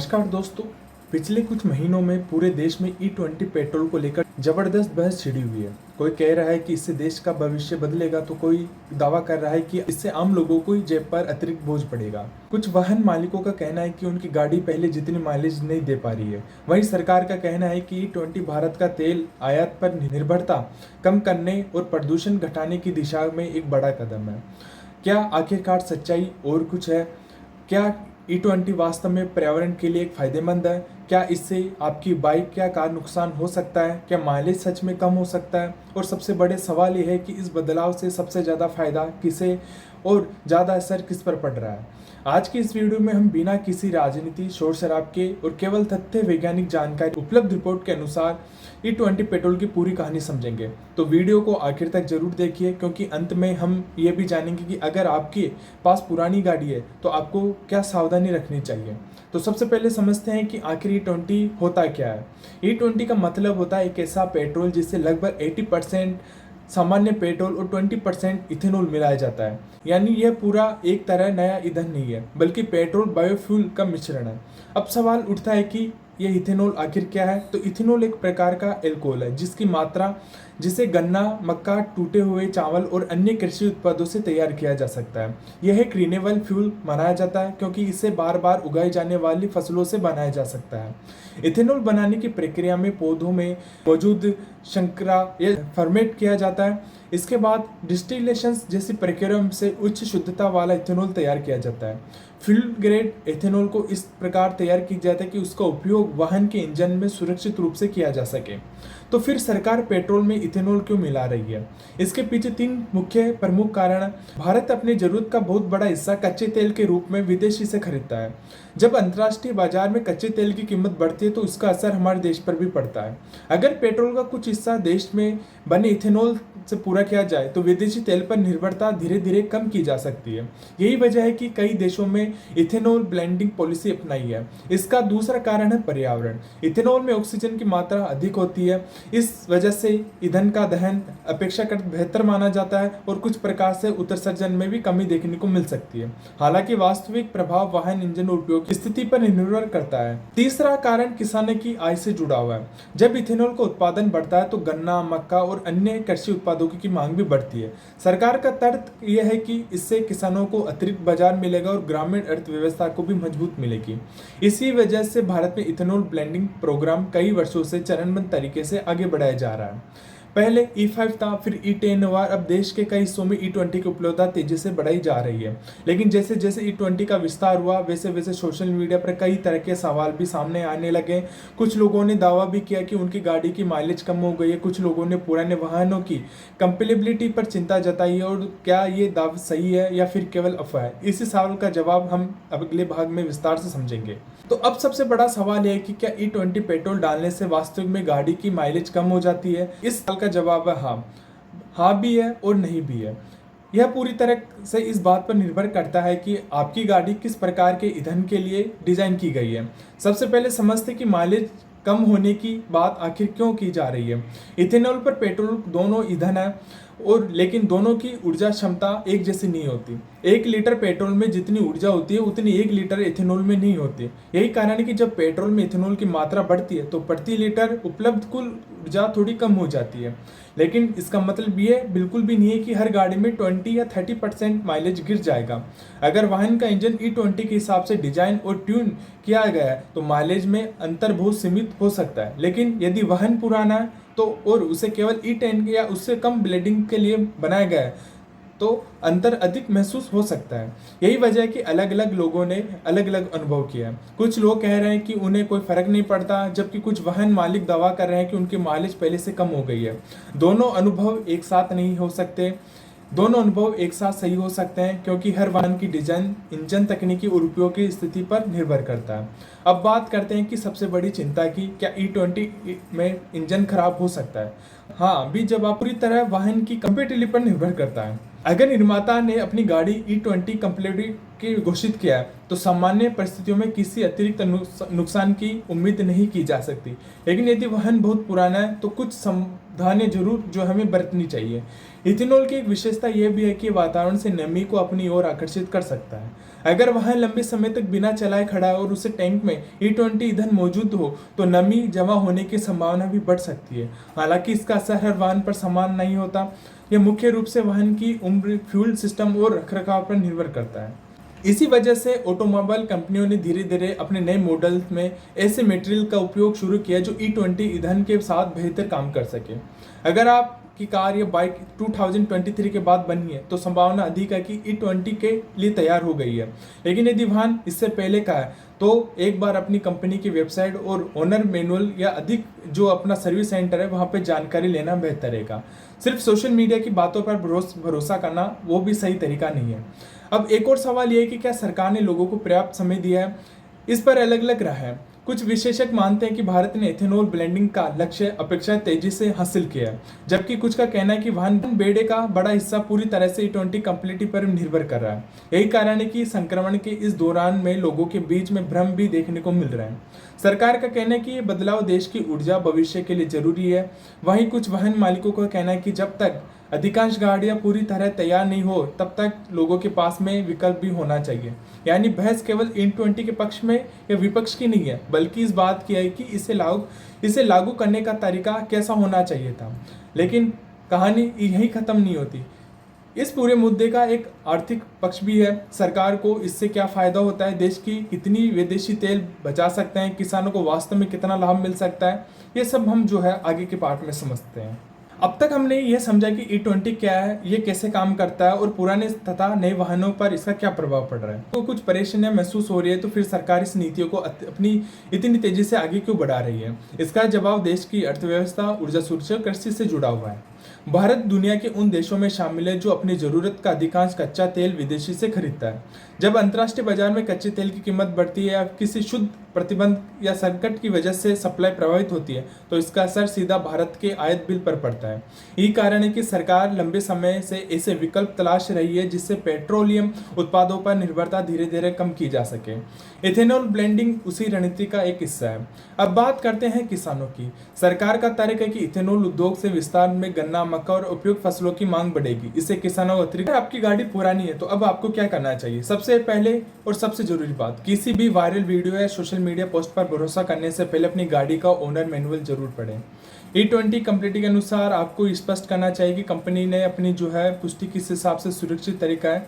नमस्कार दोस्तों। पिछले कुछ महीनों में पूरे देश में E20 पेट्रोल को लेकर जबरदस्त बहस छिड़ी हुई है। कोई कह रहा है कि इससे देश का भविष्य बदलेगा तो कोई दावा कर रहा है कि इससे आम लोगों को जेब पर अतिरिक्त बोझ पड़ेगा। कुछ वाहन मालिकों का कहना है कि उनकी गाड़ी पहले जितनी माइलेज नहीं दे पा रही है। वहीं सरकार का कहना है कि E20 भारत का तेल आयात पर निर्भरता कम करने और प्रदूषण घटाने की दिशा में एक बड़ा कदम है। क्या आखिरकार सच्चाई और कुछ है? क्या E20 वास्तव में पर्यावरण के लिए एक फायदेमंद है? क्या इससे आपकी बाइक या कार नुकसान हो सकता है? क्या माइलेज सच में कम हो सकता है? और सबसे बड़े सवाल ये है कि इस बदलाव से सबसे ज़्यादा फायदा किसे और ज़्यादा असर किस पर पड़ रहा है। आज की इस वीडियो में हम बिना किसी राजनीति, शोर शराब के और केवल तथ्य वैज्ञानिक जानकारी उपलब्ध रिपोर्ट के अनुसार E20 पेट्रोल की पूरी कहानी समझेंगे। तो वीडियो को आखिर तक जरूर देखिए, क्योंकि अंत में हम ये भी जानेंगे कि अगर आपके पास पुरानी गाड़ी है तो आपको क्या सावधानी रखनी चाहिए। तो सबसे पहले समझते हैं कि आखिर E20 होता क्या है। E20 का मतलब होता है एक ऐसा पेट्रोल जिससे लगभग 80% सामान्य पेट्रोल और 20% इथेनॉल मिलाया जाता है। यानी यह पूरा एक तरह नया ईंधन नहीं है, बल्कि पेट्रोल बायोफ्यूल का मिश्रण है। अब सवाल उठता है कि यह इथेनॉल आखिर क्या है। तो इथेनॉल एक प्रकार का एल्कोहल है जिसकी मात्रा जिसे गन्ना, मक्का, टूटे हुए चावल और अन्य कृषि उत्पादों से तैयार किया जा सकता है। यह एक रिन्यूएबल फ्यूल माना जाता है क्योंकि इसे बार बार उगाई जाने वाली फसलों से बनाया जा सकता है। इथेनॉल बनाने की प्रक्रिया में पौधों में मौजूद शर्करा या फर्मेंट किया जाता है। इसके बाद डिस्टिलेशन जैसी प्रक्रिया से उच्च शुद्धता वाला इथेनॉल तैयार किया जाता है। फ्यूल ग्रेड इथेनॉल को इस प्रकार तैयार किया जाता है कि उसका उपयोग वाहन के इंजन में सुरक्षित रूप से किया जा सके। तो फिर सरकार पेट्रोल में इथेनॉल क्यों मिला रही है? इसके पीछे तीन मुख्य प्रमुख कारण हैं। भारत अपनी जरूरत का बहुत बड़ा हिस्सा कच्चे तेल के रूप में विदेशी से खरीदता है। जब अंतर्राष्ट्रीय बाजार में कच्चे तेल की कीमत बढ़ती है तो उसका असर हमारे देश पर भी पड़ता है। अगर पेट्रोल का कुछ हिस्सा देश में बने इथेनॉल से पूरा किया जाए तो विदेशी तेल पर निर्भरता धीरे धीरे कम की जा सकती है। यही वजह है कि कई देशों में इथेनॉल ब्लेंडिंग पॉलिसी अपनाई है। इसका दूसरा कारण है पर्यावरण। इथेनॉल में ऑक्सीजन की मात्रा अधिक होती है। इस वजह से ईंधन का दहन अपेक्षाकृत बेहतर माना जाता है और कुछ प्रकार से उत्सर्जन में भी कमी देखने को मिल सकती है। हालांकि वास्तविक प्रभाव वाहन इंजन और उपयोग की स्थिति पर निर्भर करता है। तीसरा कारण किसानों की आय से जुड़ा हुआ है। जब इथेनॉल का उत्पादन बढ़ता है तो गन्ना, मक्का और अन्य कृषि उत्पादों की मांग भी बढ़ती है। सरकार का तर्क यह है कि इससे किसानों को अतिरिक्त बाजार मिलेगा और ग्रामीण अर्थव्यवस्था को भी मजबूत मिलेगी। इसी वजह से भारत में इथेनॉल ब्लेंडिंग प्रोग्राम कई वर्षों से चरणबद्ध तरीके से आगे बढ़ाया जा रहा है। पहले E5 था, फिर E10 हुआ। अब देश के कई हिस्सों में E20 की उपलब्धता तेजी से बढ़ाई जा रही है। लेकिन जैसे जैसे E20 का विस्तार हुआ वैसे वैसे सोशल मीडिया पर कई तरह के सवाल भी सामने आने लगे। कुछ लोगों ने दावा भी किया कि उनकी गाड़ी की माइलेज कम हो गई है। कुछ लोगों ने पुराने वाहनों की कंपेलेबिलिटी पर चिंता जताई है। और क्या ये दावा सही है या फिर केवल अफवाह है? इसी सवाल का जवाब हम अगले भाग में विस्तार से समझेंगे। तो अब सबसे बड़ा सवाल यह है कि क्या E20 पेट्रोल डालने से वास्तविक में गाड़ी की माइलेज कम हो जाती है? इस सवाल का जवाब है हाँ भी है और नहीं भी है। यह पूरी तरह से इस बात पर निर्भर करता है कि आपकी गाड़ी किस प्रकार के ईंधन के लिए डिजाइन की गई है। सबसे पहले समझते कि माइलेज कम होने की बात आखिर क्यों की जा रही है। इथेनॉल पर पेट्रोल दोनों ईंधन है और लेकिन दोनों की ऊर्जा क्षमता एक जैसी नहीं होती। 1 लीटर पेट्रोल में जितनी ऊर्जा होती है उतनी 1 लीटर इथेनॉल में नहीं होती। यही कारण है कि जब पेट्रोल में इथेनॉल की मात्रा बढ़ती है तो प्रति लीटर उपलब्ध कुल ऊर्जा थोड़ी कम हो जाती है। लेकिन इसका मतलब ये बिल्कुल भी नहीं है कि हर गाड़ी में 20 या 30% माइलेज गिर जाएगा। अगर वाहन का इंजन E20 के हिसाब से डिजाइन और ट्यून किया गया है तो माइलेज में अंतर बहुत सीमित हो सकता है। लेकिन यदि वाहन पुराना है तो और उसे केवल E10 या उससे कम ब्लेंडिंग के लिए बनाया गया है तो अंतर अधिक महसूस हो सकता है। यही वजह है कि अलग अलग लोगों ने अलग अलग अनुभव किया है। कुछ लोग कह रहे हैं कि उन्हें कोई फर्क नहीं पड़ता, जबकि कुछ वाहन मालिक दावा कर रहे हैं कि उनकी माइलेज पहले से कम हो गई है। दोनों अनुभव एक साथ नहीं हो सकते। दोनों अनुभव एक साथ सही हो सकते हैं क्योंकि हर वाहन की डिजाइन, इंजन तकनीकी और उपयोग की स्थिति पर निर्भर करता है। अब बात करते हैं कि सबसे बड़ी चिंता की, क्या E20 में इंजन खराब हो सकता है? हाँ भी जवाब पूरी तरह वाहन की कंपैटिबिलिटी पर निर्भर करता है। अगर निर्माता ने अपनी गाड़ी E20 कंपैटिबिलिटी की घोषित किया है तो सामान्य परिस्थितियों में किसी अतिरिक्त नुकसान की उम्मीद नहीं की जा सकती। लेकिन यदि वाहन बहुत पुराना है तो कुछ सावधानी जरूर जो हमें बरतनी चाहिए। इथेनॉल की एक विशेषता यह भी है कि वातावरण से नमी को अपनी ओर आकर्षित कर सकता है। अगर वाहन लंबे समय तक बिना चलाए खड़ा है और उसे टैंक में E20 ईंधन मौजूद हो तो नमी जमा होने की संभावना भी बढ़ सकती है। हालांकि इसका असर हर वाहन पर समान नहीं होता। यह मुख्य रूप से वाहन की उम्र, फ्यूल सिस्टम और रखरखाव पर निर्भर करता है। इसी वजह से ऑटोमोबाइल कंपनियों ने धीरे धीरे अपने नए मॉडल्स में ऐसे मटेरियल का उपयोग शुरू किया जो E20 ईंधन के साथ बेहतर काम कर सके। अगर आपकी कार या बाइक 2023 के बाद बनी है तो संभावना अधिक है कि E20 के लिए तैयार हो गई है। लेकिन यदि वाहन इससे पहले का है तो एक बार अपनी कंपनी की वेबसाइट और ओनर मैनुअल या अधिक जो अपना सर्विस सेंटर है वहाँ पे जानकारी लेना बेहतर रहेगा। सिर्फ सोशल मीडिया की बातों पर भरोसा करना वो भी सही तरीका नहीं है। अब एक और सवाल ये है कि क्या सरकार ने लोगों को पर्याप्त समय दिया है? इस पर अलग अलग राय है। कुछ विशेषज्ञ मानते हैं कि भारत ने एथेनॉल ब्लेंडिंग का लक्ष्य अपेक्षा तेजी से हासिल किया है, जबकि कुछ का कहना है कि वाहन बेड़े का बड़ा हिस्सा पूरी तरह से E20 कंप्लीटी पर निर्भर कर रहा है। यही कारण है कि संक्रमण के इस दौरान में लोगों के बीच में भ्रम भी देखने को मिल रहा है। सरकार का कहना है कि ये बदलाव देश की ऊर्जा भविष्य के लिए जरूरी है। वहीं कुछ वाहन मालिकों का कहना है कि जब तक अधिकांश गाड़ियां पूरी तरह तैयार नहीं हो तब तक लोगों के पास में विकल्प भी होना चाहिए। यानी बहस केवल E20 के पक्ष में या विपक्ष की नहीं है, बल्कि इस बात की है कि इसे लागू करने का तरीका कैसा होना चाहिए था। लेकिन कहानी यही खत्म नहीं होती। इस पूरे मुद्दे का एक आर्थिक पक्ष भी है। सरकार को इससे क्या फायदा होता है, देश की कितनी विदेशी तेल बचा सकते हैं, किसानों को वास्तव में कितना लाभ मिल सकता है, ये सब हम जो है आगे के पार्ट में समझते हैं। अब तक हमने ये समझा कि E20 क्या है, ये कैसे काम करता है और पुराने तथा नए वाहनों पर इसका क्या प्रभाव पड़ रहा है। तो कुछ परेशानियां महसूस हो रही है तो फिर सरकार इस नीतियों को अपनी इतनी तेजी से आगे क्यों बढ़ा रही है? इसका जवाब देश की अर्थव्यवस्था, ऊर्जा सुरक्षा और कृषि से जुड़ा हुआ है। भारत दुनिया के उन देशों में शामिल है जो अपनी जरूरत का अधिकांश कच्चा तेल विदेशी से खरीदता है। जब अंतर्राष्ट्रीय बाजार में कच्चे तेल की कीमत बढ़ती है या किसी शुद्ध प्रतिबंध या संकट की वजह से सप्लाई प्रभावित होती है तो इसका असर सीधा भारत के आयात बिल पर पड़ता है। यही कारण है कि सरकार लंबे समय से ऐसे विकल्प तलाश रही है जिससे पेट्रोलियम उत्पादों पर निर्भरता धीरे धीरे कम की जा सके। इथेनॉल ब्लेंडिंग उसी रणनीति का एक हिस्सा है। अब बात करते हैं किसानों की। सरकार का तर्क है कि इथेनॉल उद्योग से विस्तार में गन्ना, मक्का और उपयुक्त फसलों की मांग बढ़ेगी। इससे किसानों को अतिरिक्त। आपकी गाड़ी पुरानी है तो अब आपको क्या करना चाहिए? सबसे पहले और सबसे जरूरी बात, किसी भी वायरल वीडियो या सोशल मीडिया पोस्ट पर भरोसा करने से पहले अपनी गाड़ी का ओनर मैनुअल जरूर पढ़ें। E20 कंप्लीटी के अनुसार आपको स्पष्ट करना चाहिए कि कंपनी ने अपनी जो है पुष्टि किस हिसाब से सुरक्षित तरीका है।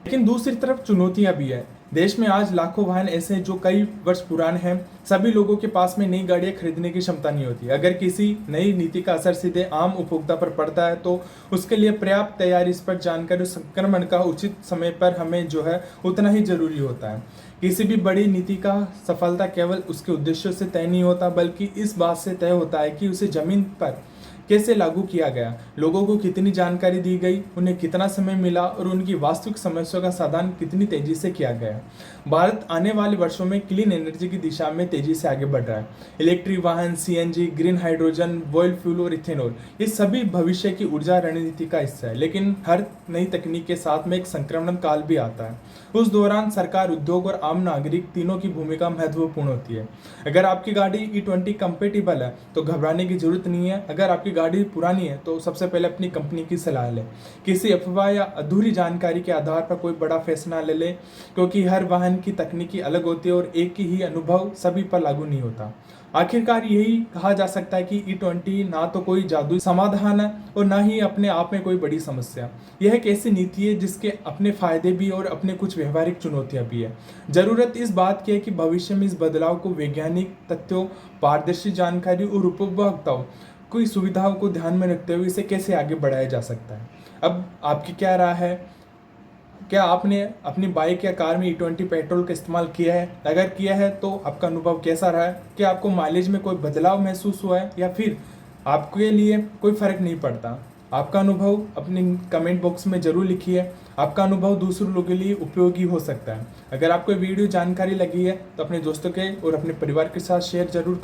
लेकिन दूसरी तरफ चुनौतियां भी है। देश में आज लाखों वाहन ऐसे हैं जो कई वर्ष पुराने हैं। सभी लोगों के पास में नई गाड़ियां खरीदने की क्षमता नहीं होती। अगर किसी नई नीति का असर सीधे आम उपभोक्ता पर पड़ता है तो उसके लिए पर्याप्त तैयारी, इस पर जानकारी, संक्रमण का उचित समय पर हमें जो है उतना ही जरूरी होता है। किसी भी बड़ी नीति का सफलता केवल उसके उद्देश्यों से तय नहीं होता, बल्कि इस बात से तय होता है कि उसे जमीन पर कैसे लागू किया गया, लोगों को कितनी जानकारी दी गई, उन्हें कितना समय मिला और उनकी वास्तविक समस्याओं का समाधान कितनी तेजी से किया गया। भारत आने वाले वर्षों में क्लीन एनर्जी की दिशा में तेजी से आगे बढ़ रहा है। इलेक्ट्रिक वाहन, CNG, green hydrogen, bio fuel और इथेनॉल, ये सभी भविष्य की ऊर्जा रणनीति का हिस्सा है। लेकिन हर नई तकनीक के साथ में एक संक्रमण काल भी आता है। उस दौरान सरकार, उद्योग और आम नागरिक तीनों की भूमिका महत्वपूर्ण होती है। अगर आपकी गाड़ी E20 कंपेटिबल है तो घबराने की जरूरत नहीं है। अगर आपकी गाड़ी पुरानी है तो सबसे पहले अपनी कंपनी की सलाह लें। किसी अफवाह या अधूरी जानकारी के आधार पर कोई बड़ा फैसला ले लें, क्योंकि हर वाहन की तकनीकी अलग होती है और एक ही अनुभव सभी पर लागू नहीं होता। आखिरकार यही कहा जा सकता है कि E20 ना तो कोई जादुई समाधान है और ना ही अपने आप में कोई बड़ी समस्या। यह एक ऐसी नीति है जिसके अपने फायदे भी और अपने कुछ व्यवहारिक चुनौतियां भी है। जरूरत इस बात की है कि भविष्य में इस बदलाव को वैज्ञानिक तथ्यों, पारदर्शी जानकारी और उपभोक्ताओं की सुविधाओं को ध्यान में रखते हुए इसे कैसे आगे बढ़ाया जा सकता है। अब आपकी क्या राय है? क्या आपने अपनी बाइक या कार में E20 पेट्रोल का इस्तेमाल किया है? अगर किया है तो आपका अनुभव कैसा रहा है? क्या आपको माइलेज में कोई बदलाव महसूस हुआ है या फिर आपके लिए कोई फर्क नहीं पड़ता? आपका अनुभव अपने कमेंट बॉक्स में जरूर लिखिए। आपका अनुभव दूसरों लोगों के लिए उपयोगी हो सकता है। अगर आपको वीडियो जानकारी लगी है तो अपने दोस्तों के और अपने परिवार के साथ शेयर जरूर